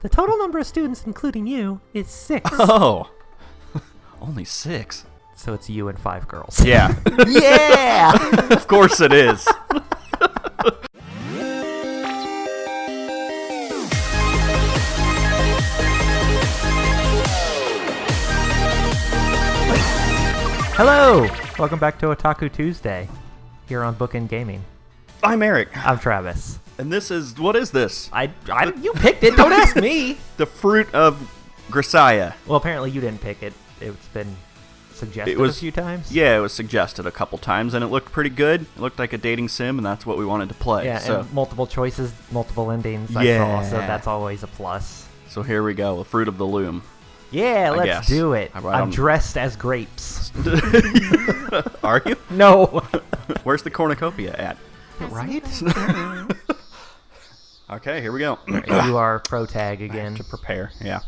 The total number of students, including you, is 6. Oh, only 6. So it's you and 5 girls. Yeah. Yeah! Of course it is. Hello! Welcome back to Otaku Tuesday, here on Bookend Gaming. I'm Eric. I'm Travis. And this is, what is this? You picked it, don't ask me! The fruit of Grisaia. Well, apparently you didn't pick it. It's been suggested a few times. Yeah, it was suggested a couple times, and it looked pretty good. It looked like a dating sim, and that's what we wanted to play. Yeah, so. and multiple choices, multiple endings, I Yeah. saw, so that's always a plus. So here we go, the fruit of the loom. Yeah, I let's guess. do it. I I'm don't- dressed as grapes. Are you? No! Where's the cornucopia at? Right? Okay, here we go. You are pro tag again. To prepare, yeah.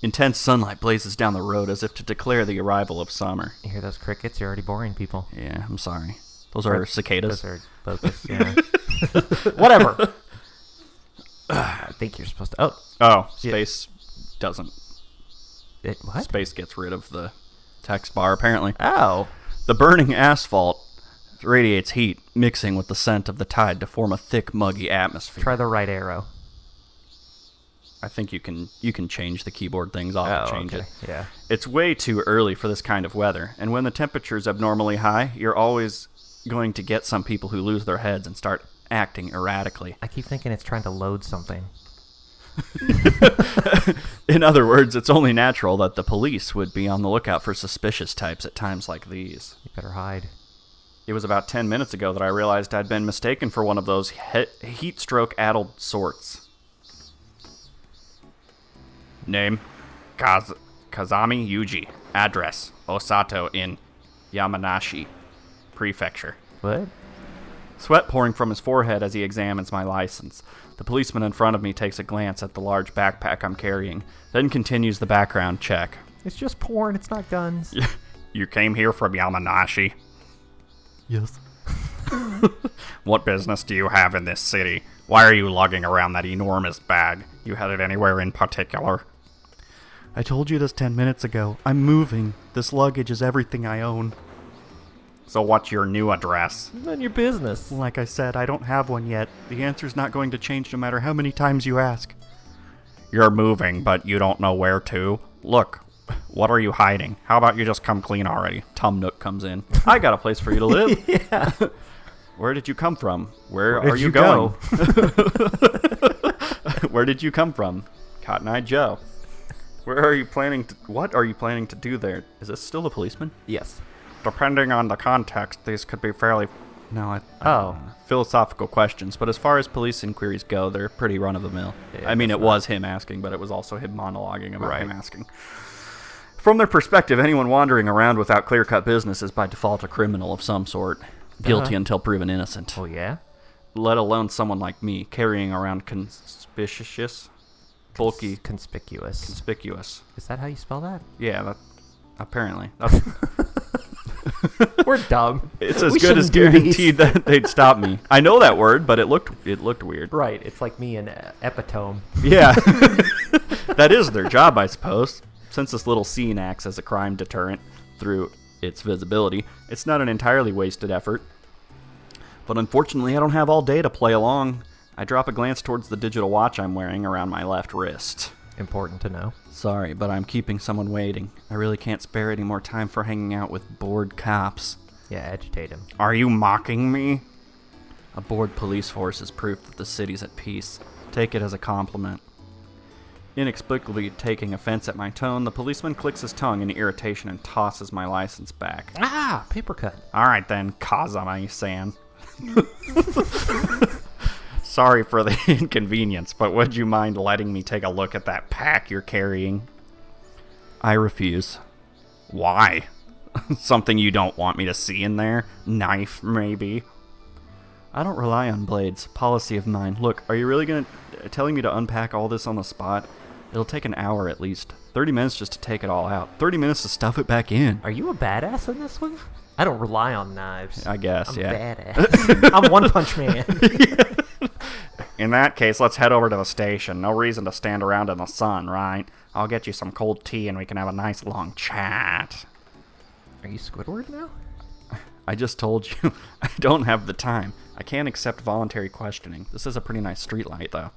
Intense sunlight blazes down the road as if to declare the arrival of summer. You hear those crickets? You're already boring people. Yeah, I'm sorry. Those are cicadas. Those are bogus, yeah. Whatever. I think you're supposed to... Oh, space doesn't. What? Space gets rid of the text bar, apparently. Oh. The burning asphalt radiates heat, mixing with the scent of the tide to form a thick, muggy atmosphere. Try the right arrow. I think you can change the keyboard things. I'll change it. Yeah. It's way too early for this kind of weather, and when the temperature's abnormally high, you're always going to get some people who lose their heads and start acting erratically. I keep thinking it's trying to load something. In other words, it's only natural that the police would be on the lookout for suspicious types at times like these. You better hide. It was about 10 minutes ago that I realized I'd been mistaken for one of those heat stroke-addled sorts. Name, Kazami Yuji. Address, Osato in Yamanashi Prefecture. What? Sweat pouring from his forehead as he examines my license. The policeman in front of me takes a glance at the large backpack I'm carrying, then continues the background check. It's just porn, it's not guns. You came here from Yamanashi? Yes. What business do you have in this city? Why are you lugging around that enormous bag? You headed anywhere in particular? I told you this 10 minutes ago. I'm moving. This luggage is everything I own. So what's your new address? None of your business. Like I said, I don't have one yet. The answer's not going to change no matter how many times you ask. You're moving, but you don't know where to? Look, what are you hiding? How about you just come clean already? Tom Nook comes in. I got a place for you to live. Yeah. Where did you come from? Where are you going? Where did you come from? Cotton-eyed Joe. What are you planning to do there? Is this still the policeman? Yes. Depending on the context, these could be fairly... Oh. Philosophical questions, but as far as police inquiries go, they're pretty run-of-the-mill. Yeah, I mean, it was him asking, but it was also him monologuing about him asking. From their perspective, anyone wandering around without clear-cut business is by default a criminal of some sort, guilty until proven innocent. Oh, yeah? Let alone someone like me, carrying around conspicuous, bulky, Conspicuous. conspicuous. Is that how you spell that? Yeah, that apparently. That's, We're dumb. it's as We good as shouldn't do these. guaranteed that they'd stop me. I know that word, but it looked weird. Right, it's like me and epitome. Yeah. That is their job, I suppose. Since this little scene acts as a crime deterrent through its visibility, it's not an entirely wasted effort. But unfortunately, I don't have all day to play along. I drop a glance towards the digital watch I'm wearing around my left wrist. Important to know. Sorry, but I'm keeping someone waiting. I really can't spare any more time for hanging out with bored cops. Yeah, agitate him. Are you mocking me? A bored police force is proof that the city's at peace. Take it as a compliment. Inexplicably taking offense at my tone, the policeman clicks his tongue in irritation and tosses my license back. Ah, paper cut. Alright then, Kazami-san. Sorry for the inconvenience, but would you mind letting me take a look at that pack you're carrying? I refuse. Why? Something you don't want me to see in there? Knife, maybe? I don't rely on blades. Policy of mine. Look, are you really telling me to unpack all this on the spot? It'll take an hour at least. 30 minutes just to take it all out. 30 minutes to stuff it back in. Are you a badass in this one? I don't rely on knives. I guess, I'm yeah. badass. I'm One Punch Man. In that case, let's head over to the station. No reason to stand around in the sun, right? I'll get you some cold tea and we can have a nice long chat. Are you Squidward now? I just told you, I don't have the time. I can't accept voluntary questioning. This is a pretty nice streetlight, though.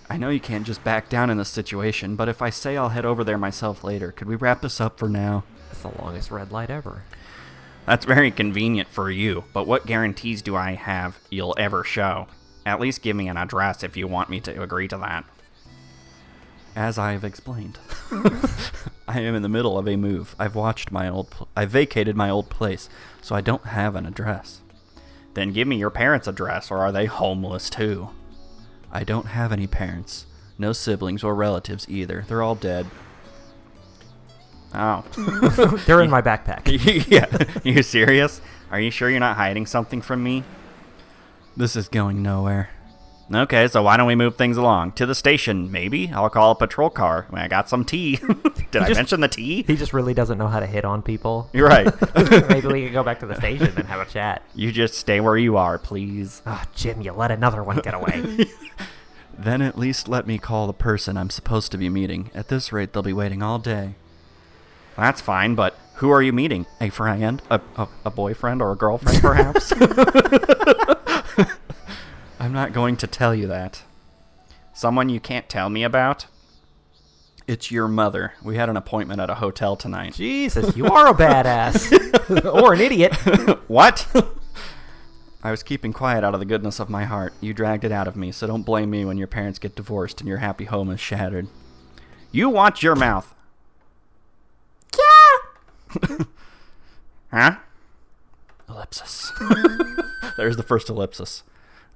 I know you can't just back down in this situation, but if I say I'll head over there myself later, could we wrap this up for now? That's the longest red light ever. That's very convenient for you, but what guarantees do I have you'll ever show? At least give me an address if you want me to agree to that. As I have explained, I am in the middle of a move. I've vacated my old place, so I don't have an address. Then give me your parents' address, or are they homeless too? I don't have any parents. No siblings or relatives either. They're all dead. Oh. They're in my backpack. Yeah. You serious? Are you sure you're not hiding something from me? This is going nowhere. Okay, so why don't we move things along? To the station, maybe? I'll call a patrol car. I got some tea. Did I mention the tea? He just really doesn't know how to hit on people. You're right. Maybe we can go back to the station and have a chat. You just stay where you are, please. Oh, Jim, you let another one get away. Then at least let me call the person I'm supposed to be meeting. At this rate, they'll be waiting all day. That's fine, but who are you meeting? A friend? A boyfriend or a girlfriend, perhaps? I'm not going to tell you that. Someone you can't tell me about? It's your mother. We had an appointment at a hotel tonight. Jesus, you are a badass. Or an idiot. What? I was keeping quiet out of the goodness of my heart. You dragged it out of me, so don't blame me when your parents get divorced and your happy home is shattered. You watch your mouth. Yeah. Huh? Ellipsis. There's the first ellipsis.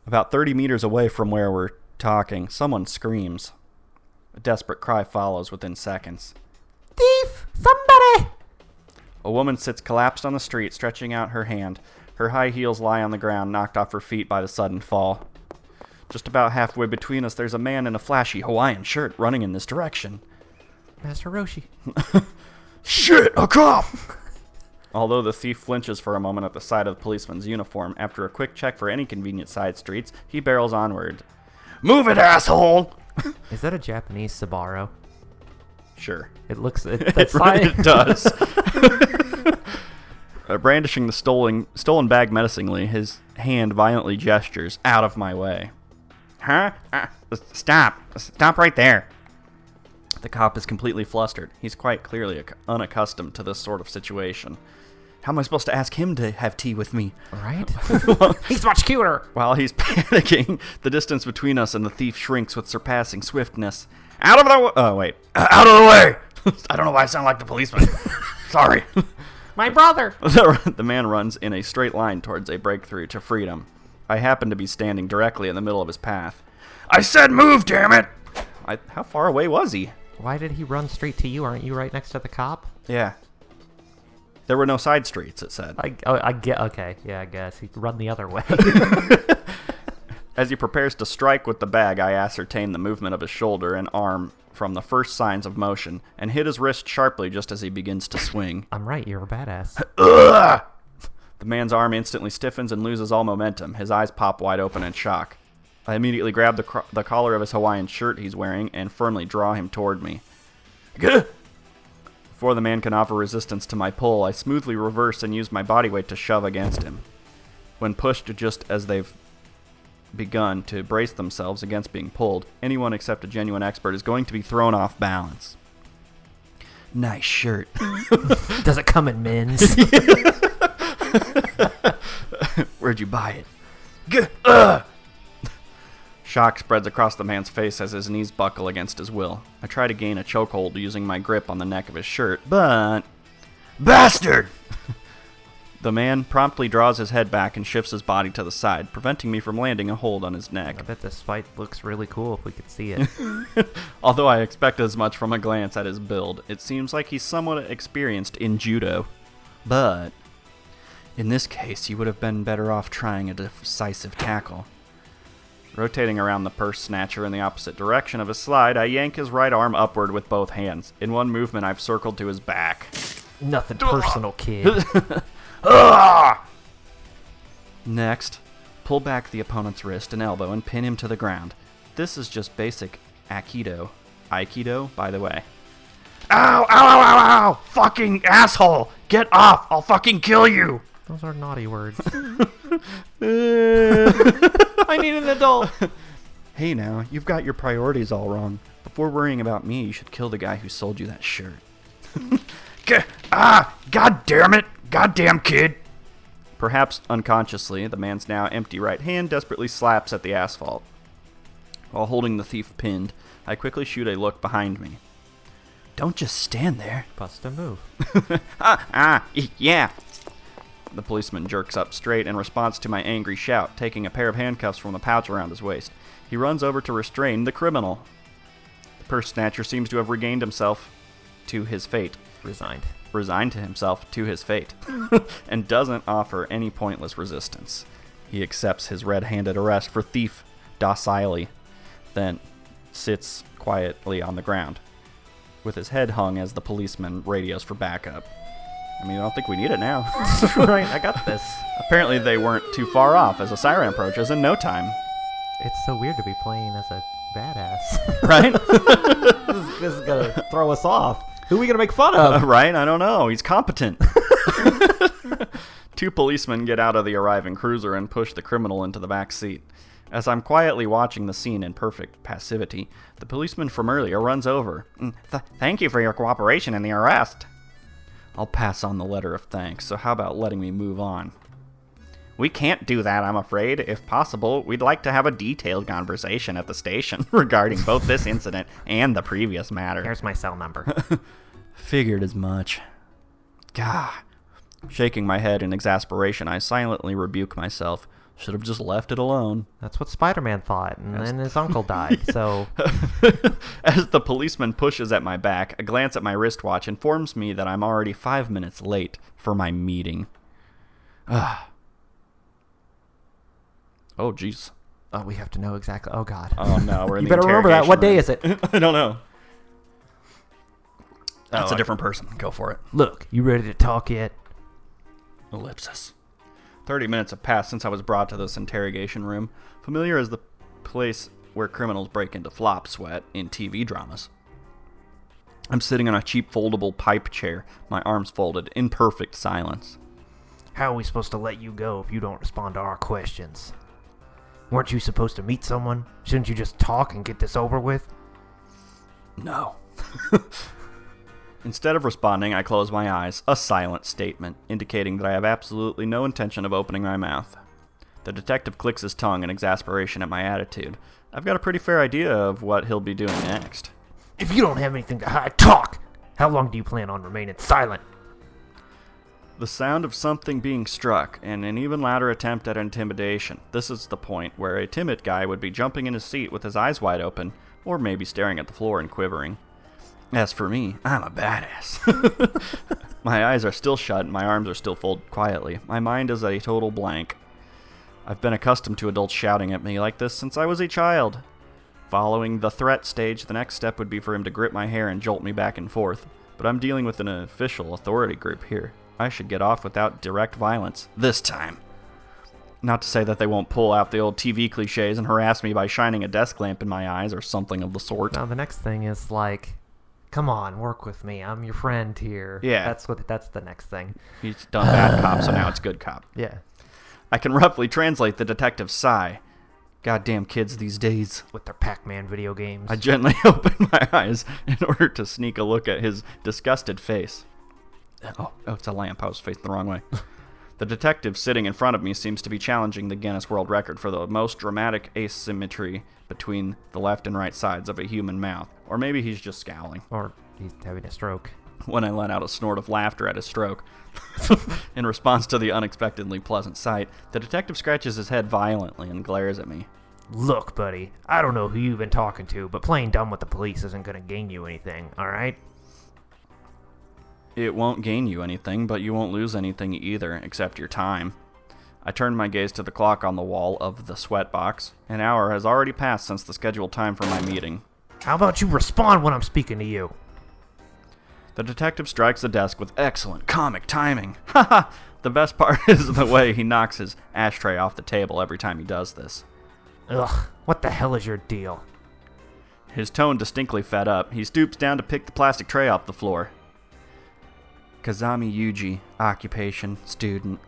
About 30 meters away from where we're talking, someone screams. A desperate cry follows within seconds. Thief! Somebody! A woman sits collapsed on the street, stretching out her hand. Her high heels lie on the ground, knocked off her feet by the sudden fall. Just about halfway between us, there's a man in a flashy Hawaiian shirt running in this direction. Master Roshi. Shit, a cop! Although the thief flinches for a moment at the sight of the policeman's uniform, after a quick check for any convenient side streets, he barrels onward. Move it, asshole! Is that a Japanese Sbarro? Sure. It looks... It does. Brandishing the stolen bag menacingly, his hand violently gestures, out of my way. Huh? Stop. Stop right there. The cop is completely flustered. He's quite clearly unaccustomed to this sort of situation. How am I supposed to ask him to have tea with me? Right? He's much cuter! While he's panicking, the distance between us and the thief shrinks with surpassing swiftness. Out of the way! Oh, wait. Out of the way! I don't know why I sound like the policeman. Sorry. My brother! The man runs in a straight line towards a breakthrough to freedom. I happen to be standing directly in the middle of his path. I said move, damn it! How far away was he? Why did he run straight to you? Aren't you right next to the cop? Yeah. There were no side streets, it said. I get. Okay, yeah, I guess. He run the other way. As he prepares to strike with the bag, I ascertain the movement of his shoulder and arm from the first signs of motion, and hit his wrist sharply just as he begins to swing. I'm right, you're a badass. Ugh! The man's arm instantly stiffens and loses all momentum. His eyes pop wide open in shock. I immediately grab the collar of his Hawaiian shirt he's wearing and firmly draw him toward me. Gah! Before the man can offer resistance to my pull, I smoothly reverse and use my body weight to shove against him. When pushed just as they've begun to brace themselves against being pulled, anyone except a genuine expert is going to be thrown off balance. Nice shirt. Does it come in men's? Where'd you buy it? Ugh! Shock spreads across the man's face as his knees buckle against his will. I try to gain a chokehold using my grip on the neck of his shirt, but... Bastard! The man promptly draws his head back and shifts his body to the side, preventing me from landing a hold on his neck. I bet this fight looks really cool if we could see it. Although I expected as much from a glance at his build, it seems like he's somewhat experienced in judo. But in this case, he would have been better off trying a decisive tackle. Rotating around the purse snatcher in the opposite direction of his slide, I yank his right arm upward with both hands. In one movement, I've circled to his back. Nothing personal, kid. Next, pull back the opponent's wrist and elbow and pin him to the ground. This is just basic Aikido. Aikido, by the way. Ow, ow, ow, ow, ow! Fucking asshole! Get off! I'll fucking kill you! Those are naughty words. I need an adult. Hey now, you've got your priorities all wrong. Before worrying about me, you should kill the guy who sold you that shirt. God damn it! Goddamn kid! Perhaps unconsciously, the man's now empty right hand desperately slaps at the asphalt. While holding the thief pinned, I quickly shoot a look behind me. Don't just stand there. Bust a move. Yeah. The policeman jerks up straight in response to my angry shout, taking a pair of handcuffs from the pouch around his waist. He runs over to restrain the criminal. The purse snatcher seems to have regained himself to his fate. Resigned to himself to his fate. And doesn't offer any pointless resistance. He accepts his red-handed arrest for thief docilely, then sits quietly on the ground, with his head hung as the policeman radios for backup. I mean, I don't think we need it now. Right, I got this. Apparently they weren't too far off as a siren approaches in no time. It's so weird to be playing as a badass. Right? This is going to throw us off. Who are we going to make fun of? Right? I don't know. He's competent. Two policemen get out of the arriving cruiser and push the criminal into the back seat. As I'm quietly watching the scene in perfect passivity, the policeman from earlier runs over. Thank you for your cooperation in the arrest. I'll pass on the letter of thanks, so how about letting me move on? We can't do that, I'm afraid. If possible, we'd like to have a detailed conversation at the station regarding both this incident and the previous matter. Here's my cell number. Figured as much. Gah. Shaking my head in exasperation, I silently rebuke myself. Should have just left it alone. That's what Spider-Man thought, and then his uncle died, so... As the policeman pushes at my back, a glance at my wristwatch informs me that I'm already 5 minutes late for my meeting. Oh, jeez. Oh, we have to know exactly... Oh, God. Oh, no, we're in You the better remember that. What day is it? I don't know. That's a different person. Go for it. Look, you ready to talk yet? Ellipsis. 30 minutes have passed since I was brought to this interrogation room, familiar as the place where criminals break into flop sweat in TV dramas. I'm sitting on a cheap foldable pipe chair, my arms folded, in perfect silence. How are we supposed to let you go if you don't respond to our questions? Weren't you supposed to meet someone? Shouldn't you just talk and get this over with? No. Instead of responding, I close my eyes, a silent statement, indicating that I have absolutely no intention of opening my mouth. The detective clicks his tongue in exasperation at my attitude. I've got a pretty fair idea of what he'll be doing next. If you don't have anything to hide, talk! How long do you plan on remaining silent? The sound of something being struck, and an even louder attempt at intimidation. This is the point where a timid guy would be jumping in his seat with his eyes wide open, or maybe staring at the floor and quivering. As for me, I'm a badass. My eyes are still shut and my arms are still folded quietly. My mind is a total blank. I've been accustomed to adults shouting at me like this since I was a child. Following the threat stage, the next step would be for him to grip my hair and jolt me back and forth. But I'm dealing with an official authority group here. I should get off without direct violence. This time. Not to say that they won't pull out the old TV cliches and harass me by shining a desk lamp in my eyes or something of the sort. Now the next thing is like... Come on, work with me. I'm your friend here. Yeah. That's the next thing. He's done bad cop, so now it's good cop. Yeah. I can roughly translate the detective's sigh. Goddamn kids these days. With their Pac-Man video games. I gently open my eyes in order to sneak a look at his disgusted face. Oh, it's a lamp. I was facing the wrong way. The detective sitting in front of me seems to be challenging the Guinness World Record for the most dramatic asymmetry between the left and right sides of a human mouth. Or maybe he's just scowling. Or he's having a stroke. When I let out a snort of laughter at his stroke. In response to the unexpectedly pleasant sight, the detective scratches his head violently and glares at me. Look, buddy, I don't know who you've been talking to, but playing dumb with the police isn't going to gain you anything, alright? It won't gain you anything, but you won't lose anything either, except your time. I turn my gaze to the clock on the wall of the sweat box. An hour has already passed since the scheduled time for my meeting. How about you respond when I'm speaking to you? The detective strikes the desk with excellent comic timing. Haha! The best part is the way he knocks his ashtray off the table every time he does this. Ugh, what the hell is your deal? His tone distinctly fed up. He stoops down to pick the plastic tray off the floor. Kazami Yuji, occupation, student.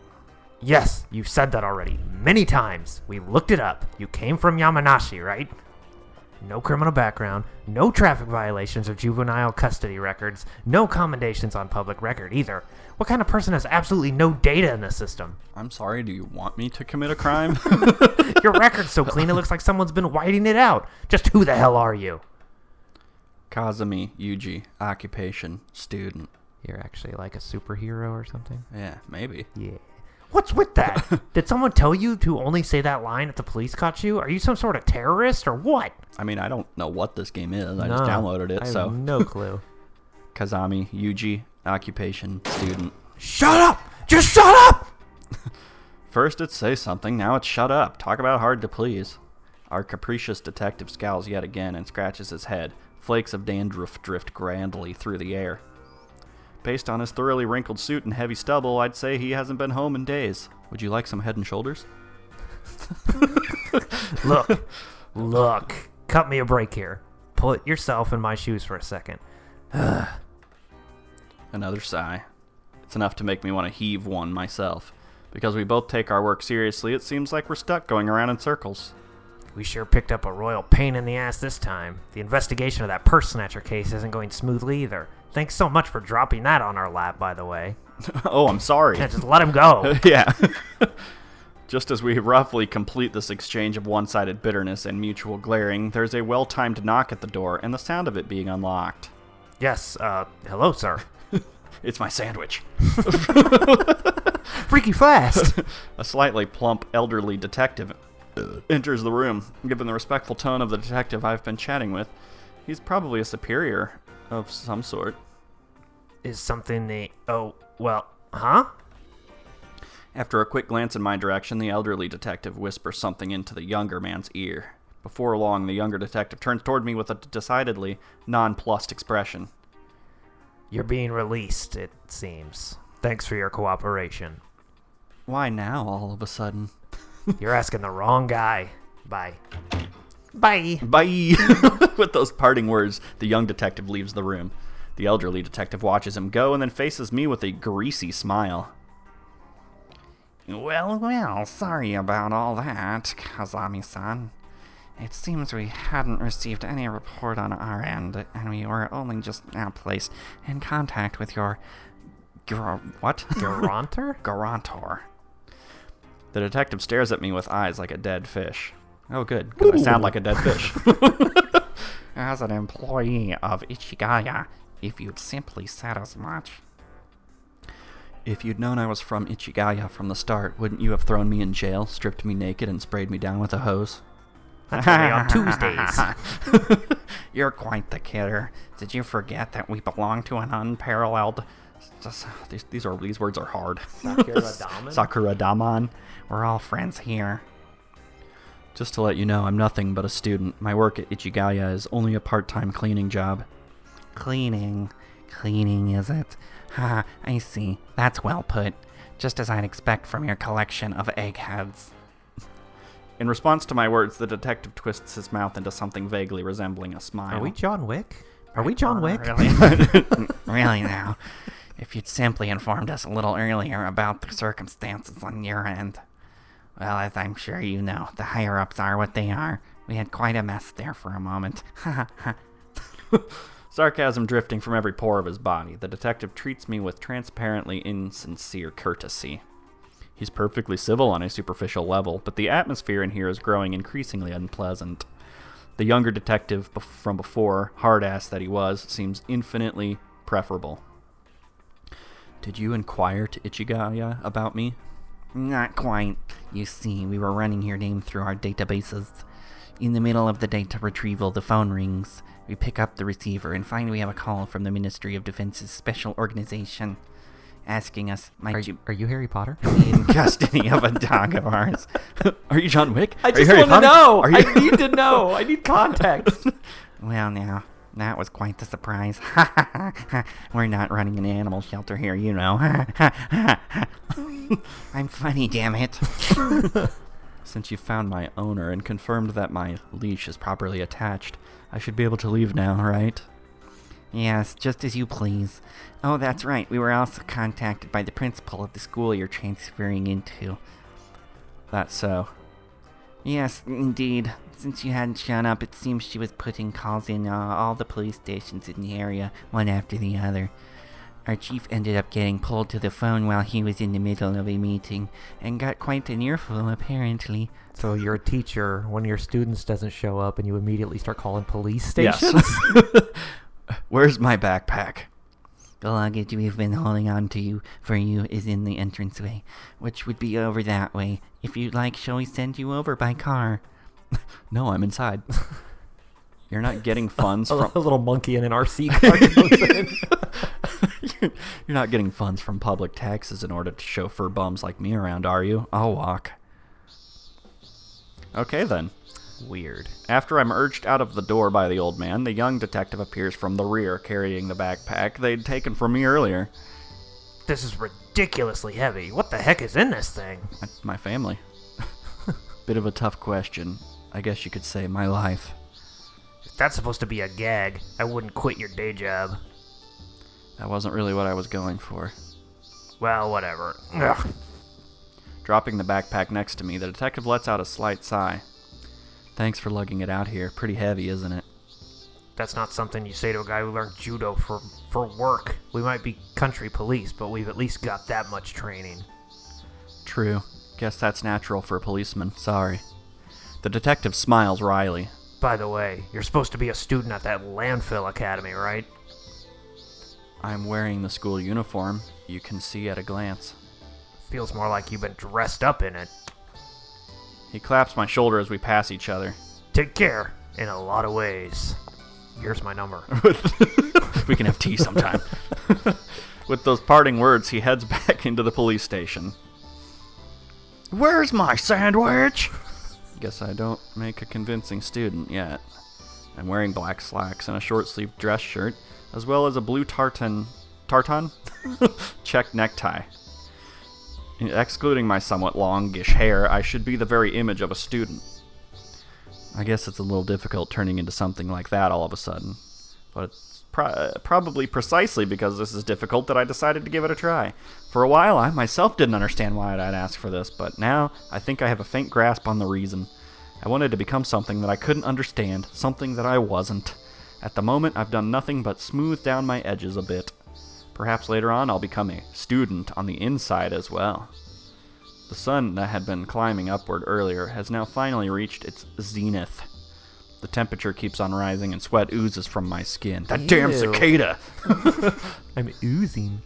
Yes, you've said that already. Many times. We looked it up. You came from Yamanashi, right? No criminal background, no traffic violations or juvenile custody records, no commendations on public record either. What kind of person has absolutely no data in the system? I'm sorry, do you want me to commit a crime? Your record's so clean it looks like someone's been whiting it out. Just who the hell are you? Kazami Yuji, occupation, student. You're actually like a superhero or something? Yeah, maybe. Yeah. What's with that? Did someone tell you to only say that line if the police caught you? Are you some sort of terrorist or what? I mean, I don't know what this game is. I just downloaded it, I so. have no clue. Kazami Yuji, occupation, student. Shut up! Just shut up! First it's say something, now it's shut up. Talk about hard to please. Our capricious detective scowls yet again and scratches his head. Flakes of dandruff drift grandly through the air. Based on his thoroughly wrinkled suit and heavy stubble, I'd say he hasn't been home in days. Would you like some Head and Shoulders? Look. Cut me a break here. Put yourself in my shoes for a second. Another sigh. It's enough to make me want to heave one myself. Because we both take our work seriously, it seems like we're stuck going around in circles. We sure picked up a royal pain in the ass this time. The investigation of that purse snatcher case isn't going smoothly either. Thanks so much for dropping that on our lap, by the way. Oh, I'm sorry. Yeah, just let him go. Yeah. Just as we roughly complete this exchange of one-sided bitterness and mutual glaring, there's a well-timed knock at the door and the sound of it being unlocked. Yes, hello, sir. It's my sandwich. Freaky fast. A slightly plump, elderly detective enters the room. Given the respectful tone of the detective I've been chatting with, he's probably a superior of some sort. Is something the... Oh, well, huh? After a quick glance in my direction, the elderly detective whispers something into the younger man's ear. Before long, the younger detective turns toward me with a decidedly nonplussed expression. You're being released, it seems. Thanks for your cooperation. Why now, all of a sudden? You're asking the wrong guy. Bye. Bye. Bye. With those parting words, the young detective leaves the room. The elderly detective watches him go and then faces me with a greasy smile. Well, sorry about all that, Kazami-san. It seems we hadn't received any report on our end, and we were only just now placed in contact with your... what? Garantor? Garantor. The detective stares at me with eyes like a dead fish. Oh, good, because I sound like a dead fish. As an employee of Ichigaya, if you'd simply said as much. If you'd known I was from Ichigaya from the start, wouldn't you have thrown me in jail, stripped me naked, and sprayed me down with a hose? That's only on Tuesdays. You're quite the kidder. Did you forget that we belong to an unparalleled... These words are hard. Sakura Daman. We're all friends here. Just to let you know, I'm nothing but a student. My work at Ichigaya is only a part-time cleaning job. Cleaning, is it? Ha, I see. That's well put. Just as I'd expect from your collection of eggheads. In response to my words, the detective twists his mouth into something vaguely resembling a smile. Are we John Wick? Really? Really now? If you'd simply informed us a little earlier about the circumstances on your end. Well, as I'm sure you know, the higher-ups are what they are. We had quite a mess there for a moment. Sarcasm drifting from every pore of his body, the detective treats me with transparently insincere courtesy. He's perfectly civil on a superficial level, but the atmosphere in here is growing increasingly unpleasant. The younger detective from before, hard-ass that he was, seems infinitely preferable. Did you inquire to Ichigaya about me? Not quite. You see, we were running your name through our databases. In the middle of the data retrieval, the phone rings. We pick up the receiver and find we have a call from the Ministry of Defense's special organization, asking us, Are you Harry Potter? be in custody of a dog of ours. Are you John Wick? I Are you just Harry want to Potter? know. Are you... I need to know. I need context. Well, now, That was quite the surprise. We're not running an animal shelter here, you know. I'm funny, damn it. Since you found my owner and confirmed that my leash is properly attached, I should be able to leave now, right? Yes, just as you please. Oh, that's right. We were also contacted by the principal of the school you're transferring into. That's so. Yes, indeed. Since you hadn't shown up, it seems she was putting calls in all the police stations in the area, one after the other. Our chief ended up getting pulled to the phone while he was in the middle of a meeting, and got quite an earful, apparently. So you're a teacher. One of your students doesn't show up, and you immediately start calling police stations? Yes. Where's my backpack? The luggage we've been holding on to for you is in the entranceway, which would be over that way. If you'd like, shall we send you over by car? No, I'm inside. You're not getting funds from... A little monkey in an RC car comes in. You're not getting funds from public taxes in order to chauffeur bums like me around, are you? I'll walk. Okay, then. Weird. After I'm urged out of the door by the old man, the young detective appears from the rear, carrying the backpack they'd taken from me earlier. This is ridiculously heavy. What the heck is in this thing? My family. Bit of a tough question. I guess you could say my life. If that's supposed to be a gag, I wouldn't quit your day job. That wasn't really what I was going for. Well, whatever. Ugh. Dropping the backpack next to me, the detective lets out a slight sigh. Thanks for lugging it out here. Pretty heavy, isn't it? That's not something you say to a guy who learned judo for work. We might be country police, but we've at least got that much training. True. Guess that's natural for a policeman. Sorry. The detective smiles wryly. By the way, you're supposed to be a student at that landfill academy, right? I'm wearing the school uniform. You can see at a glance. Feels more like you've been dressed up in it. He claps my shoulder as we pass each other. Take care, in a lot of ways. Here's my number. We can have tea sometime. With those parting words, he heads back into the police station. Where's my sandwich? Guess I don't make a convincing student yet. I'm wearing black slacks and a short-sleeved dress shirt, as well as a blue tartan check necktie. Excluding my somewhat longish hair, I should be the very image of a student. I guess it's a little difficult turning into something like that all of a sudden. But it's probably precisely because this is difficult that I decided to give it a try. For a while, I myself didn't understand why I'd ask for this, but now I think I have a faint grasp on the reason. I wanted to become something that I couldn't understand, something that I wasn't. At the moment, I've done nothing but smooth down my edges a bit. Perhaps later on I'll become a student on the inside as well. The sun that had been climbing upward earlier has now finally reached its zenith. The temperature keeps on rising and sweat oozes from my skin. That damn cicada! I'm oozing.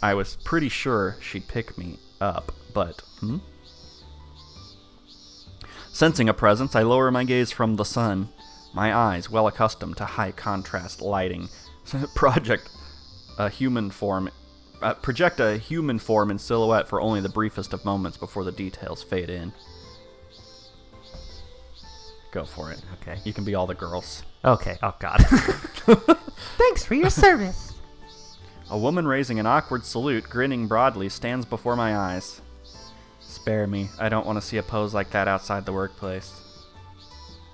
I was pretty sure she'd pick me up, but... Sensing a presence, I lower my gaze from the sun. My eyes, well accustomed to high contrast lighting, project a human form in silhouette for only the briefest of moments before the details fade in. Go for it. Okay. You can be all the girls. Okay. Oh, God. Thanks for your service. A woman raising an awkward salute, grinning broadly, stands before my eyes. Spare me. I don't want to see a pose like that outside the workplace.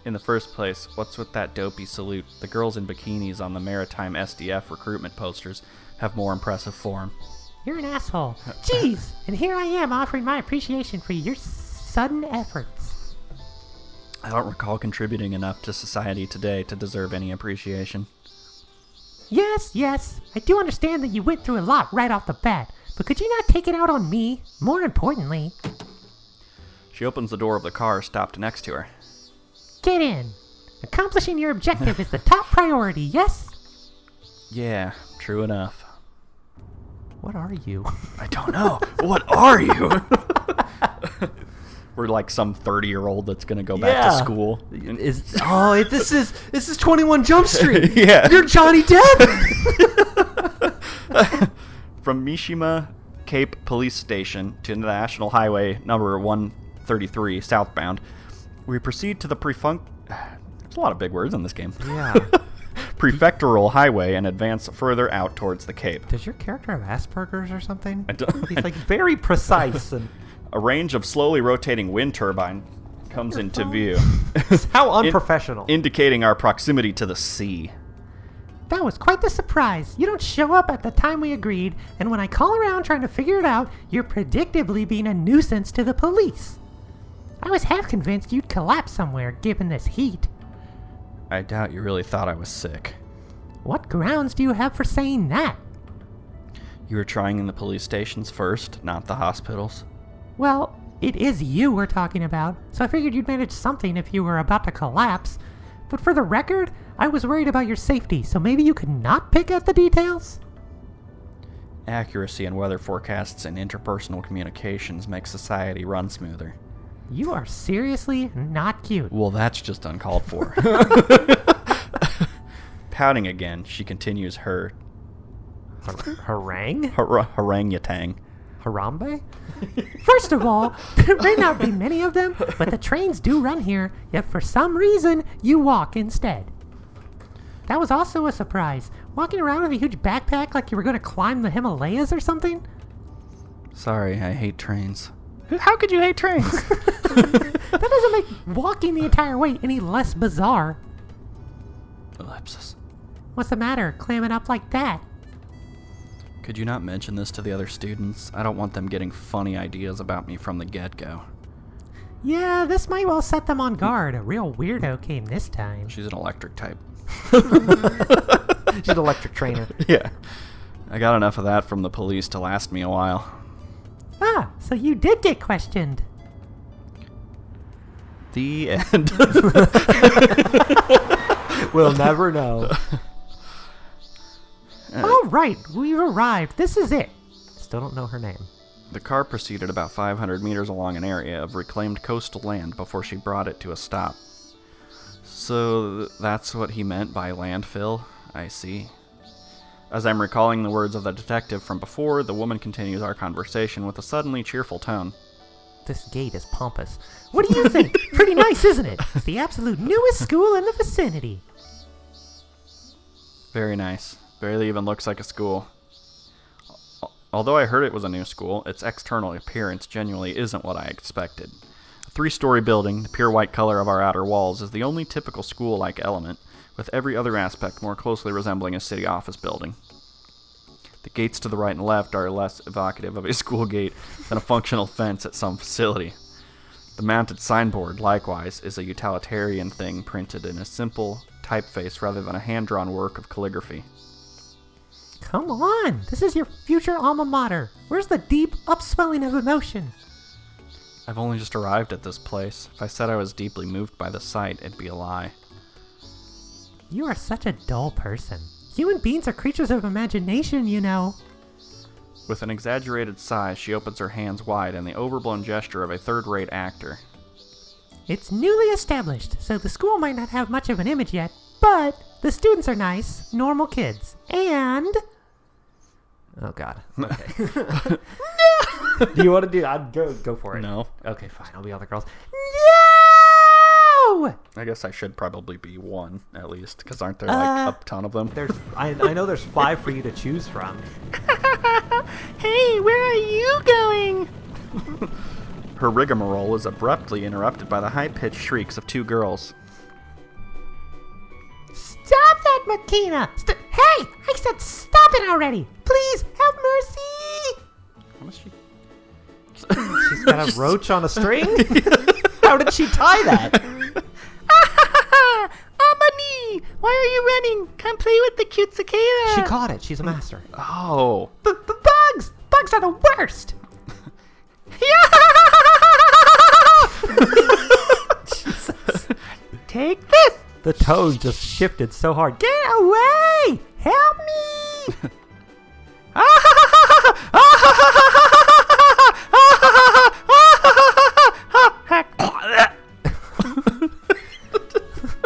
In the first place, what's with that dopey salute? The girls in bikinis on the Maritime SDF recruitment posters have more impressive form. You're an asshole. Jeez, and here I am offering my appreciation for your sudden efforts. I don't recall contributing enough to society today to deserve any appreciation. Yes, I do understand that you went through a lot right off the bat, but could you not take it out on me? More importantly... She opens the door of the car stopped next to her. Get in. Accomplishing your objective is the top priority, yes? Yeah, true enough. What are you? I don't know. What are you? We're like some 30-year-old that's gonna go back to school. This is 21 Jump Street. Yeah. You're Johnny Depp. From Mihama Cape Police Station to National Highway number 133 southbound, we proceed to the There's a lot of big words in this game. Yeah. prefectural highway and advance further out towards the Cape. Does your character have Asperger's or something? I don't- He's like very precise and A range of slowly rotating wind turbine comes into view, how unprofessional. indicating our proximity to the sea. That was quite the surprise. You don't show up at the time we agreed, and when I call around trying to figure it out, you're predictably being a nuisance to the police. I was half convinced you'd collapse somewhere given this heat. I doubt you really thought I was sick. What grounds do you have for saying that? You were trying in the police stations first, not the hospitals. Well, it is you we're talking about, so I figured you'd manage something if you were about to collapse. But for the record, I was worried about your safety, so maybe you could not pick at the details? Accuracy in weather forecasts and interpersonal communications make society run smoother. You are seriously not cute. Well, that's just uncalled for. Pouting again, she continues her Harangue? harangue-tang. Harambe? First of all, there may not be many of them, but the trains do run here, yet for some reason, you walk instead. That was also a surprise. Walking around with a huge backpack like you were going to climb the Himalayas or something? Sorry, I hate trains. How could you hate trains? That doesn't make walking the entire way any less bizarre. Ellipsis. What's the matter, clamming up like that? Could you not mention this to the other students? I don't want them getting funny ideas about me from the get-go. Yeah, this might well set them on guard. A real weirdo came this time. She's an electric type. She's an electric trainer. Yeah. I got enough of that from the police to last me a while. Ah, so you did get questioned. The end. We'll never know. All right, we've arrived. This is it. Still don't know her name. The car proceeded about 500 meters along an area of reclaimed coastal land before she brought it to a stop. So that's what he meant by landfill? I see. As I'm recalling the words of the detective from before, the woman continues our conversation with a suddenly cheerful tone. This gate is pompous. What do you think? Pretty nice, isn't it? It's the absolute newest school in the vicinity. Very nice. Barely even looks like a school. Although I heard it was a new school, its external appearance genuinely isn't what I expected. A 3-story building, the pure white color of our outer walls, is the only typical school-like element, with every other aspect more closely resembling a city office building. The gates to the right and left are less evocative of a school gate than a functional fence at some facility. The mounted signboard, likewise, is a utilitarian thing printed in a simple typeface rather than a hand-drawn work of calligraphy. Come on, this is your future alma mater. Where's the deep upswelling of emotion? I've only just arrived at this place. If I said I was deeply moved by the sight, it'd be a lie. You are such a dull person. Human beings are creatures of imagination, you know. With an exaggerated sigh, she opens her hands wide in the overblown gesture of a third-rate actor. It's newly established, so the school might not have much of an image yet, but the students are nice, normal kids. And... Oh, God. Okay. No! Do you want to do... I'd go for it. No. Okay, fine. I'll be all the girls. No! I guess I should probably be one, at least, because aren't there, like, a ton of them? I know there's 5 for you to choose from. Hey, where are you going? Her rigmarole is abruptly interrupted by the high-pitched shrieks of 2 girls. Stop that, Makina! Hey! I said stop it already! Please, have mercy! How is she? She's got a roach on a string? How did she tie that? Amani! Why are you running? Come play with the cute cicada! She caught it. She's a master. Oh. Bugs! Bugs are the worst! Jesus. Take this! The tone just shifted so hard. Get away! Help me!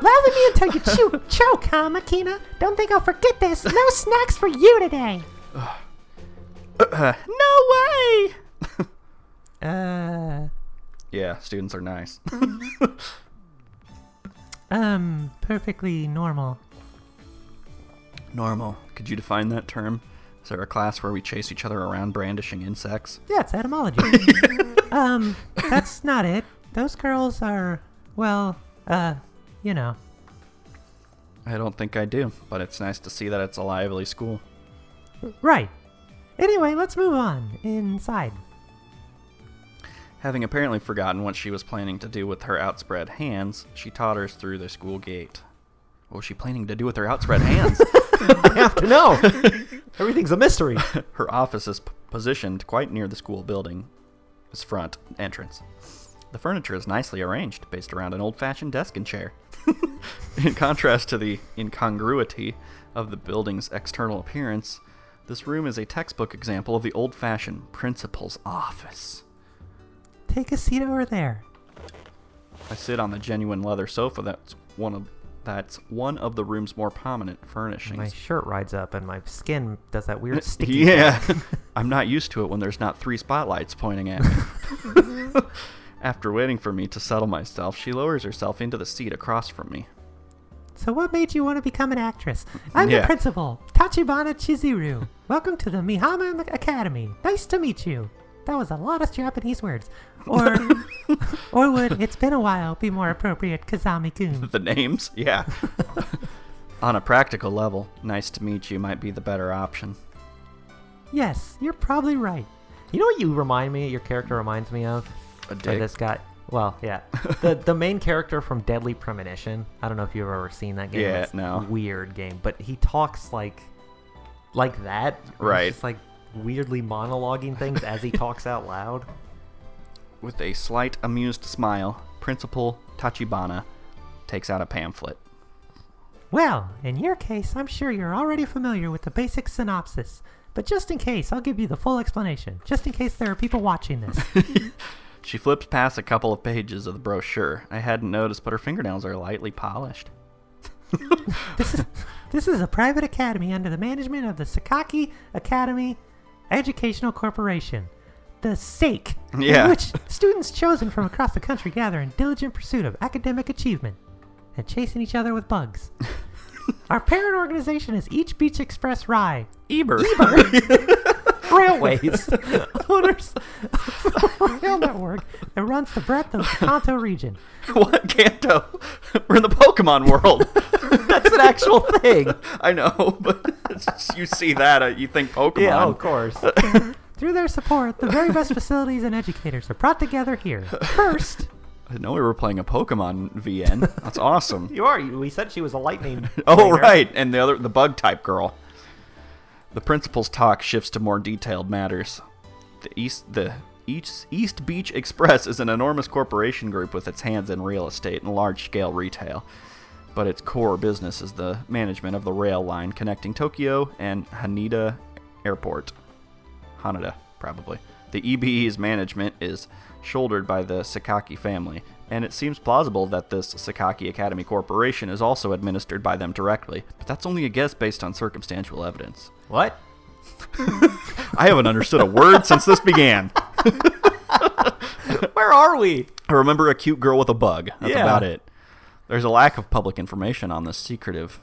Lather me until you choke, huh, Makina? Don't think I'll forget this. No snacks for you today. No way! Yeah, students are nice. Perfectly normal. Normal. Could you define that term? Is there a class where we chase each other around brandishing insects? Yeah, it's etymology. That's not it. Those girls are, well, you know. I don't think I do, but it's nice to see that it's a lively school. Right. Anyway, let's move on. Inside. Having apparently forgotten what she was planning to do with her outspread hands, she totters through the school gate. What was she planning to do with her outspread hands? I have to know. Everything's a mystery. Her office is positioned quite near the school building's front entrance. The furniture is nicely arranged, based around an old-fashioned desk and chair. In contrast to the incongruity of the building's external appearance, this room is a textbook example of the old-fashioned principal's office. Take a seat over there. I sit on the genuine leather sofa that's one of the room's more prominent furnishings. My shirt rides up and my skin does that weird sticky Yeah. thing. I'm not used to it when there's not 3 spotlights pointing at me. After waiting for me to settle myself, she lowers herself into the seat across from me. So what made you want to become an actress? I'm Yeah. the principal, Tachibana Chizuru. Welcome to the Mihama Academy. Nice to meet you. That was a lot of Japanese words. Or would "it's been a while" be more appropriate, Kazami-kun? The names? Yeah. On a practical level, nice to meet you might be the better option. Yes, you're probably right. You know what your character reminds me of? A Or dick. this guy. Well, yeah. the main character from Deadly Premonition. I don't know if you've ever seen that game. Yeah, It's no. a weird game. But he talks like that. Right. He's just like weirdly monologuing things as he talks out loud. With a slight amused smile, Principal Tachibana takes out a pamphlet. Well, in your case, I'm sure you're already familiar with the basic synopsis. But just in case, I'll give you the full explanation. Just in case there are people watching this. She flips past a couple of pages of the brochure. I hadn't noticed, but her fingernails are lightly polished. This is a private academy under the management of the Sakaki Academy Educational Corporation. The SAKE, Yeah. in which students chosen from across the country gather in diligent pursuit of academic achievement and chasing each other with bugs. Our parent organization is Each Beach Express Rye. Eber. Railways. Owners of a rail network that runs the breadth of the Kanto region. What? Kanto? We're in the Pokemon world. That's an actual thing. I know, but you see that, you think Pokemon. Yeah, of course. Through their support, the very best facilities and educators are brought together here. First, I know we were playing a Pokemon VN. That's awesome. You are. We said she was a lightning. Oh, trainer. right. And the bug type girl. The principal's talk shifts to more detailed matters. The East Beach Express is an enormous corporation group with its hands in real estate and large-scale retail. But its core business is the management of the rail line connecting Tokyo and Haneda Airport. Haneda, probably. The EBE's management is shouldered by the Sakaki family, and it seems plausible that this Sakaki Academy Corporation is also administered by them directly, but that's only a guess based on circumstantial evidence. What? I haven't understood a word since this began. Where are we? I remember a cute girl with a bug. That's Yeah. about it. There's a lack of public information on this secretive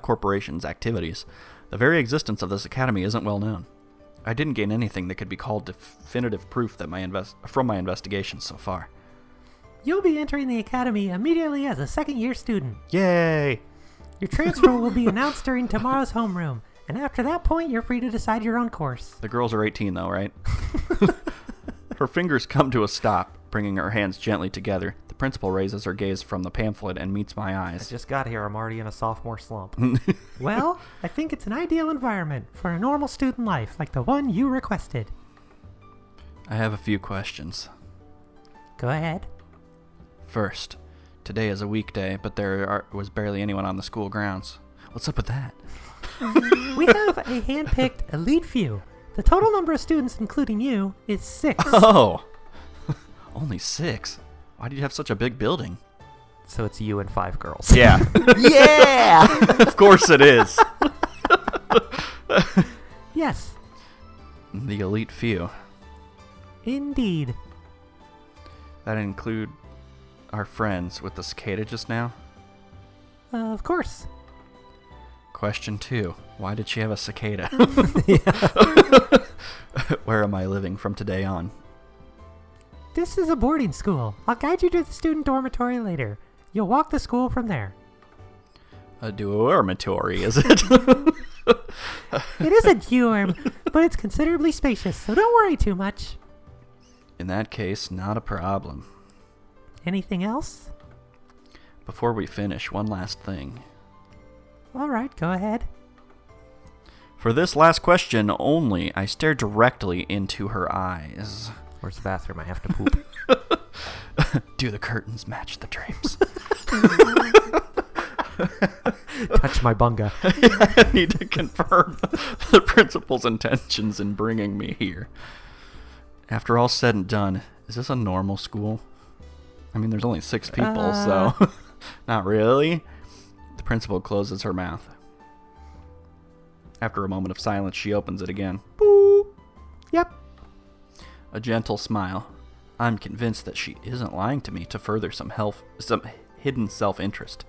corporation's activities. The very existence of this academy isn't well known. I didn't gain anything that could be called definitive proof that from my investigation so far. you'll be entering the academy immediately as a second-year student. Yay! Your transfer will be announced during tomorrow's homeroom, and after that point, you're free to decide your own course. The girls are 18 though, right? Her fingers come to a stop, bringing her hands gently together. The principal raises her gaze from the pamphlet and meets my I eyes. just got here. I'm already in a sophomore slump. Well, I think it's an ideal environment for a normal student life like the one you requested. I have a few questions. Go ahead. First, today is a weekday, but there was barely anyone on the school grounds. What's up with that? We have a hand-picked elite few. The total number of students, including you, is 6. Oh! Only 6? Why do you have such a big building? So it's you and 5 girls. Yeah. Yeah! Of course it is. Yes, The elite few. indeed. That include our friends with the cicada just now? Of course. Question 2. Why did she have a cicada? Where am I living from today on? This is a boarding school. I'll guide you to the student dormitory later. You'll walk the school from there. A dormitory, is it? It is a dorm, but it's considerably spacious, so don't worry too much. In that case, not a problem. Anything else? Before we finish, one last thing. All right, go ahead. For this last question only, I stare directly into her eyes. Where's the bathroom? I have to poop. Do the curtains match the drapes? Touch my bunga. I need to confirm the principal's intentions in bringing me here. After all said and done, is this a normal school? I mean, there's only 6 people, so... Not really. The principal closes her mouth. After a moment of silence, she opens it again. Boop. Yep. A gentle smile. I'm convinced that she isn't lying to me to further some hidden self-interest.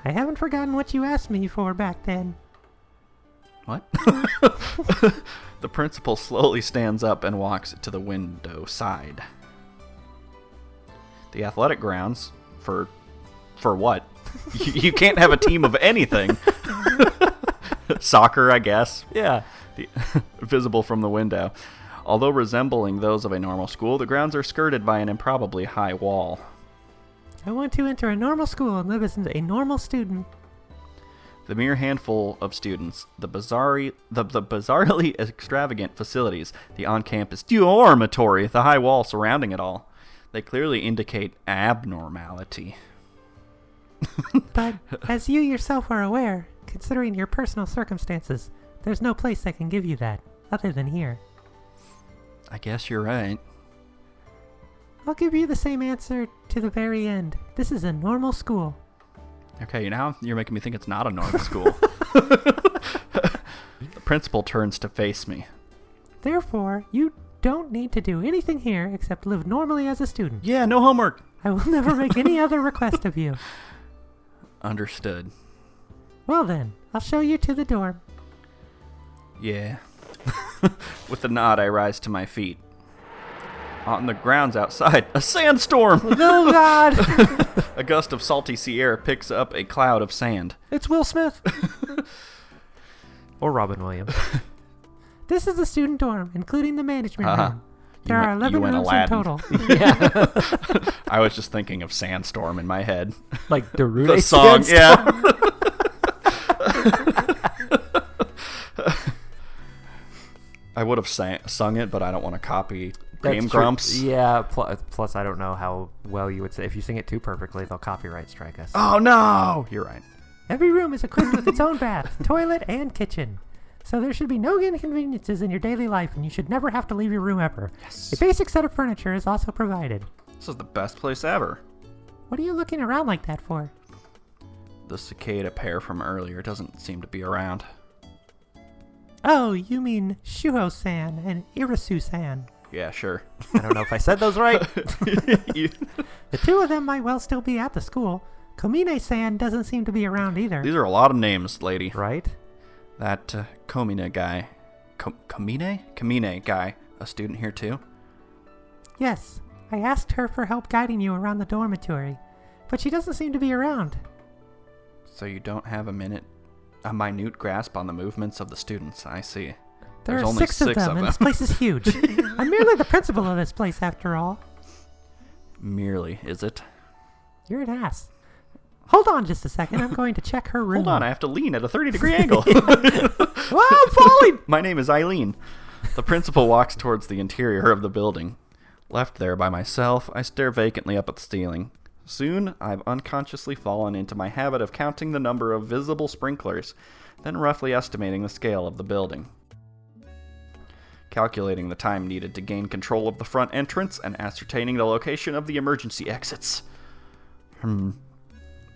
I haven't forgotten what you asked me for back then. What? The principal slowly stands up and walks to the window side. The athletic grounds, for what? You can't have a team of anything. Soccer, I guess. Yeah. Visible from the window. Although resembling those of a normal school, the grounds are skirted by an improbably high wall. I want to enter a normal school and live as a normal student. The mere handful of students, the bizarrely extravagant facilities, the on-campus dormitory, the high wall surrounding it all, they clearly indicate abnormality. But, as you yourself are aware, considering your personal circumstances, there's no place that can give you that, other than here. I guess you're right. I'll give you the same answer to the very end. This is a normal school. Okay, now you're making me think it's not a normal school. The principal turns to face me. Therefore, you don't need to do anything here except live normally as a student. Yeah, no homework. I will never make any other request of you. Understood. Well then, I'll show you to the dorm. Yeah. With a nod, I rise to my feet. On the grounds outside, a sandstorm! Oh God! A gust of salty sea air picks up a cloud of sand. It's Will Smith. Or Robin Williams. This is the student dorm, including the management room. There are 11 went rooms in Aladdin. total. Yeah. I was just thinking of Sandstorm in my head. Like Darude The song, yeah. I would have sung it, but I don't want to copy Game Grumps. Yeah, plus I don't know how well you would say. If you sing it too perfectly, they'll copyright strike us. Oh, no! You're right. Every room is equipped with its own bath, toilet, and kitchen. So there should be no inconveniences in your daily life, and you should never have to leave your room ever. Yes. A basic set of furniture is also provided. This is the best place ever. What are you looking around like that for? The cicada pair from earlier doesn't seem to be around. Oh, you mean Shuho-san and Irasu-san. Yeah, sure. I don't know if I said those right. You- The two of them might well still be at the school. Komine-san doesn't seem to be around either. These are a lot of names, lady. Right? That Komine guy. Kamine guy, a student here too? Yes, I asked her for help guiding you around the dormitory, but she doesn't seem to be around. So you don't have a minute grasp on the movements of the students, I see. There There's are only 6 of them, and this place is huge. I'm merely the principal of this place, after all. Merely, is it? You're an ass. Hold on just a second. I'm going to check her room. Hold on, I have to lean at a 30-degree angle. Oh, I'm falling! My name is Eileen. The principal walks towards the interior of the building. Left there by myself, I stare vacantly up at the ceiling. Soon, I've unconsciously fallen into my habit of counting the number of visible sprinklers, then roughly estimating the scale of the building. Calculating the time needed to gain control of the front entrance and ascertaining the location of the emergency exits.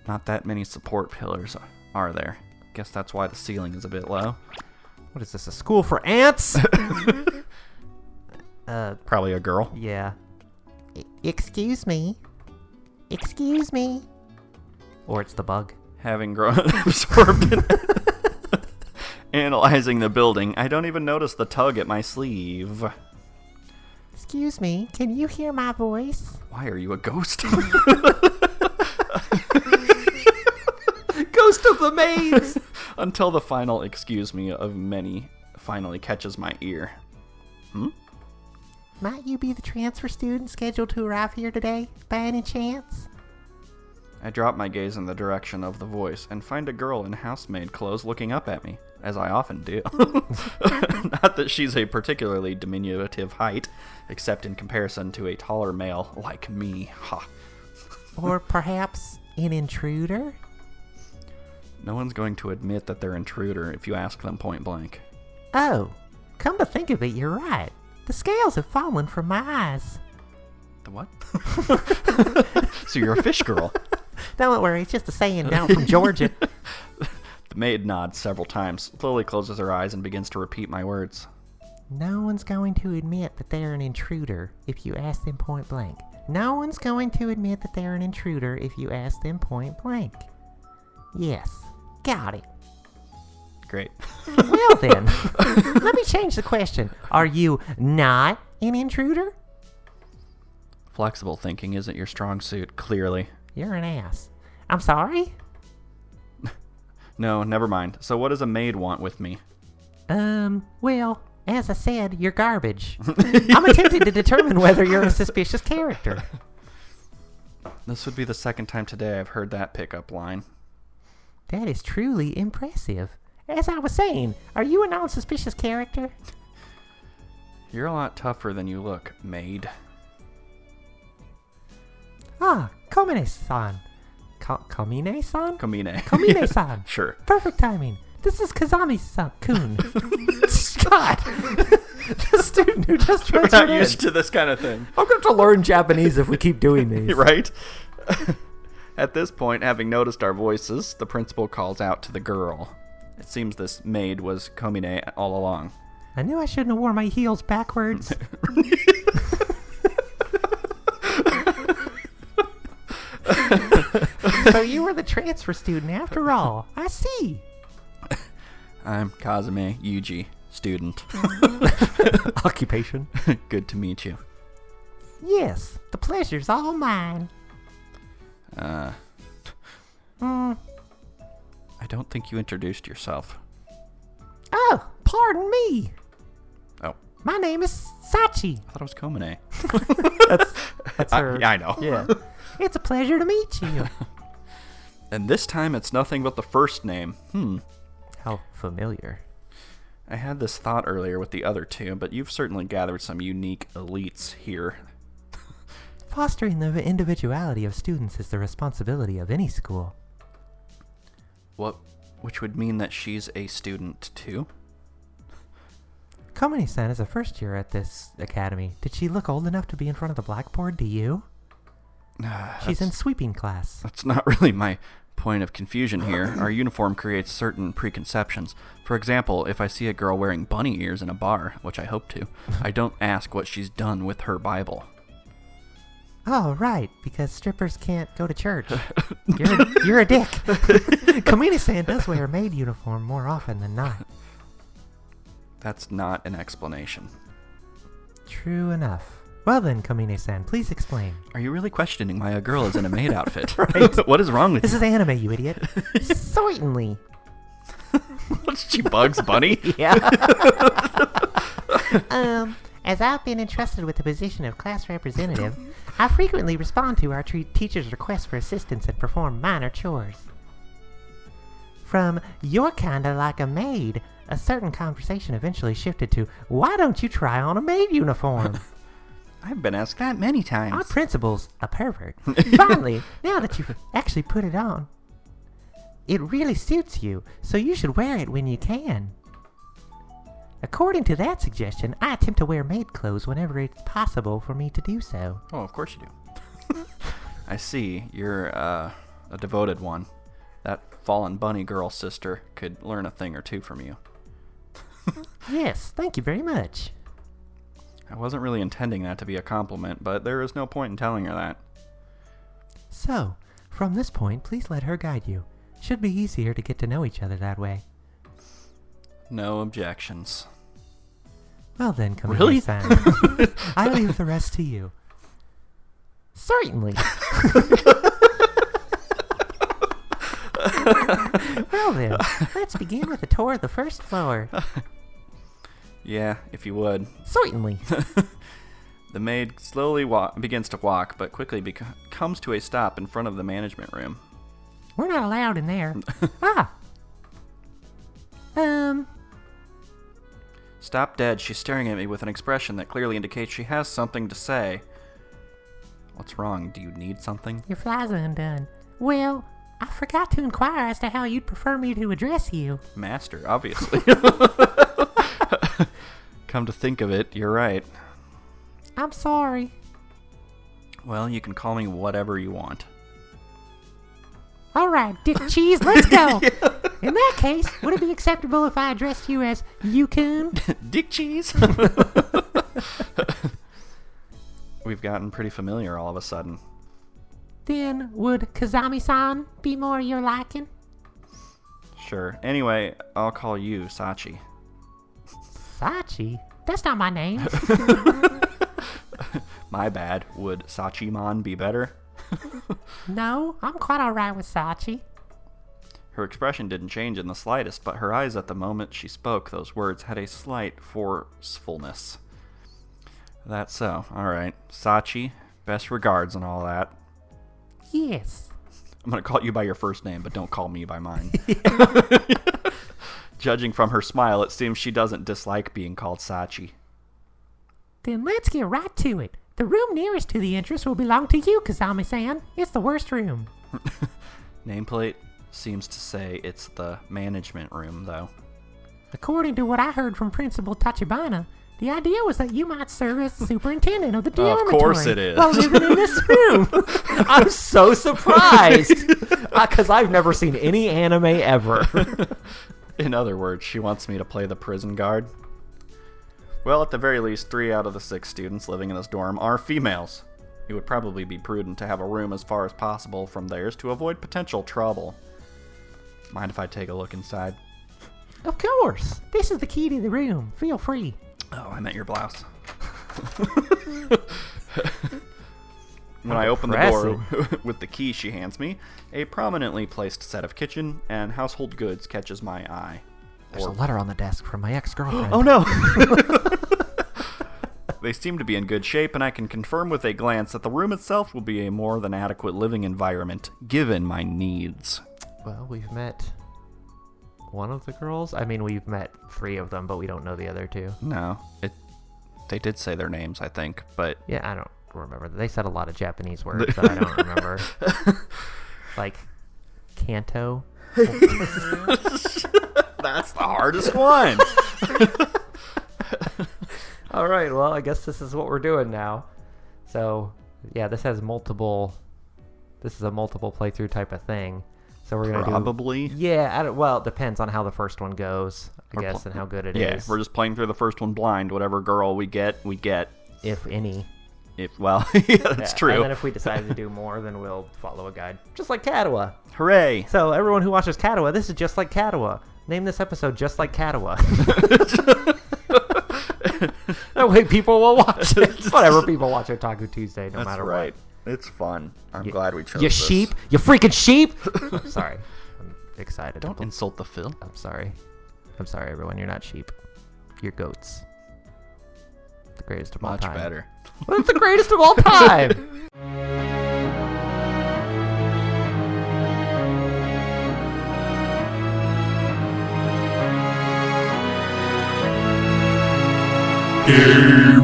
Not that many support pillars, are there? Guess that's why the ceiling is a bit low. What is this, a school for ants? Probably a girl. Yeah. Excuse me. Excuse me. Or it's the bug. Having grown absorbed in analyzing the building, I don't even notice the tug at my sleeve. Excuse me, can you hear my voice? Why are you a ghost? Ghost of the maids! Until the final excuse me of many finally catches my ear. Might you be the transfer student scheduled to arrive here today, by any chance? I drop my gaze in the direction of the voice and find a girl in housemaid clothes looking up at me, as I often do. Not that she's a particularly diminutive height, except in comparison to a taller male like me. Ha. Or perhaps an intruder? No one's going to admit that they're an intruder if you ask them point blank. Oh, come to think of it, you're right. The scales have fallen from my eyes. The what? So you're a fish girl. Don't worry, it's just a saying down from Georgia. The maid nods several times, slowly closes her eyes, and begins to repeat my words. No one's going to admit that they're an intruder if you ask them point blank. No one's going to admit that they're an intruder if you ask them point blank. Yes, got it. Great. Well then, let me change the question. Are you not an intruder? Flexible thinking isn't your strong suit, clearly. You're an ass. I'm sorry? No, never mind. So what does a maid want with me? Well, as I said, you're garbage. I'm attempting to determine whether you're a suspicious character. This would be the second time today I've heard that pickup line. That is truly impressive. As I was saying, are you a non-suspicious character? You're a lot tougher than you look, maid. Ah, Komine-san. Komine-san? Komine. Komine-san. Sure. Perfect timing. This is Kazami-kun. God. The student who just We're transferred not in. used to this kind of thing. I'm going to learn Japanese if we keep doing these. Right? At this point, having noticed our voices, the principal calls out to the girl. It seems this maid was Komine all along. I knew I shouldn't have worn my heels backwards. So you were the transfer student after all. I see. I'm Kazami Yuji, student. Occupation. Good to meet you. Yes, the pleasure's all mine. I don't think you introduced yourself. Oh, pardon me. Oh, My name is Sachi. I thought it was Komine. That's her. Yeah, I know. Yeah. It's a pleasure to meet you. And this time it's nothing but the first name. How familiar. I had this thought earlier with the other two, but you've certainly gathered some unique elites here. Fostering the individuality of students is the responsibility of any school. Which would mean that she's a student too? Komine-san is a first year at this academy. Did she look old enough to be in front of the blackboard to you? She's in sweeping class. That's not really my point of confusion here. Our uniform creates certain preconceptions. For example, if I see a girl wearing bunny ears in a bar, which I hope to, I don't ask what she's done with her Bible. Oh, right, because strippers can't go to church. You're a dick. Komine-san does wear a maid uniform more often than not. That's not an explanation. True enough. Well then, Komine-san, please explain. Are you really questioning why a girl is in a maid outfit? Right. What is wrong with This you? is anime, you idiot. Certainly. What's she, Bugs Bunny? Yeah. As I've been entrusted with the position of class representative, I frequently respond to our teachers' requests for assistance and perform minor chores. From "you're kinda like a maid," a certain conversation eventually shifted to "why don't you try on a maid uniform?" I've been asked that many Our times. principal's a pervert. Finally, now that you've actually put it on, it really suits you, so you should wear it when you can. According to that suggestion, I attempt to wear maid clothes whenever it's possible for me to do so. Oh, of course you do. I see. You're a devoted one. That fallen bunny girl sister could learn a thing or two from you. Yes, thank you very much. I wasn't really intending that to be a compliment, but there is no point in telling her that. So, from this point, please let her guide you. Should be easier to get to know each other that way. No objections. Well then, come Really? here, Sam. I leave the rest to you. Certainly. Well then, let's begin with a tour of the first floor. Yeah, if you would. Certainly. The maid slowly begins to walk, but quickly comes to a stop in front of the management room. We're not allowed in there. Stop dead. She's staring at me with an expression that clearly indicates she has something to say. What's wrong? Do you need something? Your fly's undone. Well, I forgot to inquire as to how you'd prefer me to address you. Master, obviously. Come to think of it, you're right. I'm sorry. Well, you can call me whatever you want. All right, Dick Cheese, let's go. In that case, would it be acceptable if I addressed you as Yukun? Dick cheese? We've gotten pretty familiar all of a sudden. Then would Kazami-san be more your liking? Sure. Anyway, I'll call you Sachi. Sachi? That's not my name. My bad. Would Sachi-mon be better? No, I'm quite alright with Sachi. Her expression didn't change in the slightest, but her eyes at the moment she spoke those words had a slight forcefulness. That's so. Alright. Sachi, best regards and all that. Yes. I'm going to call you by your first name, but don't call me by mine. Judging from her smile, it seems she doesn't dislike being called Sachi. Then let's get right to it. The room nearest to the entrance will belong to you, Kazami-san. It's the worst room. Nameplate seems to say it's the management room, though. According to what I heard from Principal Tachibana, the idea was that you might serve as the superintendent of the dormitory. Of course it is. While living in this room. I'm so surprised. Because I've never seen any anime ever. In other words, she wants me to play the prison guard. Well, at the very least, 3 out of the 6 students living in this dorm are females. It would probably be prudent to have a room as far as possible from theirs to avoid potential trouble. Mind if I take a look inside? Of course. This is the key to the room. Feel free. Oh, I meant your blouse. When I open the door with the key she hands me, a prominently placed set of kitchen and household goods catches my eye. There's a letter on the desk from my ex-girlfriend. Oh no! They seem to be in good shape, and I can confirm with a glance that the room itself will be a more than adequate living environment, given my needs. Well, we've met one of the girls. I mean, we've met 3 of them, but we don't know the other 2. No, they did say their names, I think, but... Yeah, I don't remember. They said a lot of Japanese words that I don't remember. Like, Kanto. That's the hardest one! All right, well, I guess this is what we're doing now. So, yeah, this is a multiple playthrough type of thing. So we're going to Probably. Yeah, well, it depends on how the first one goes, I guess, and how good it is. Yeah, we're just playing through the first one blind. Whatever girl we get, we get. If any. Yeah, that's true. And then if we decide to do more, then we'll follow a guide. Just like Kadowa. Hooray! So everyone who watches Kadowa, this is just like Kadowa. Name this episode just like Kadowa. That way people will watch it. Whatever, people watch Otaku Tuesday no matter right. what. It's fun. I'm glad we chose You this. sheep? You freaking sheep! I'm sorry. I'm excited. Don't insult the Phil. I'm sorry. I'm sorry, everyone. You're not sheep. You're goats. The greatest of all Much time. better. Well, it's the greatest of all time! Game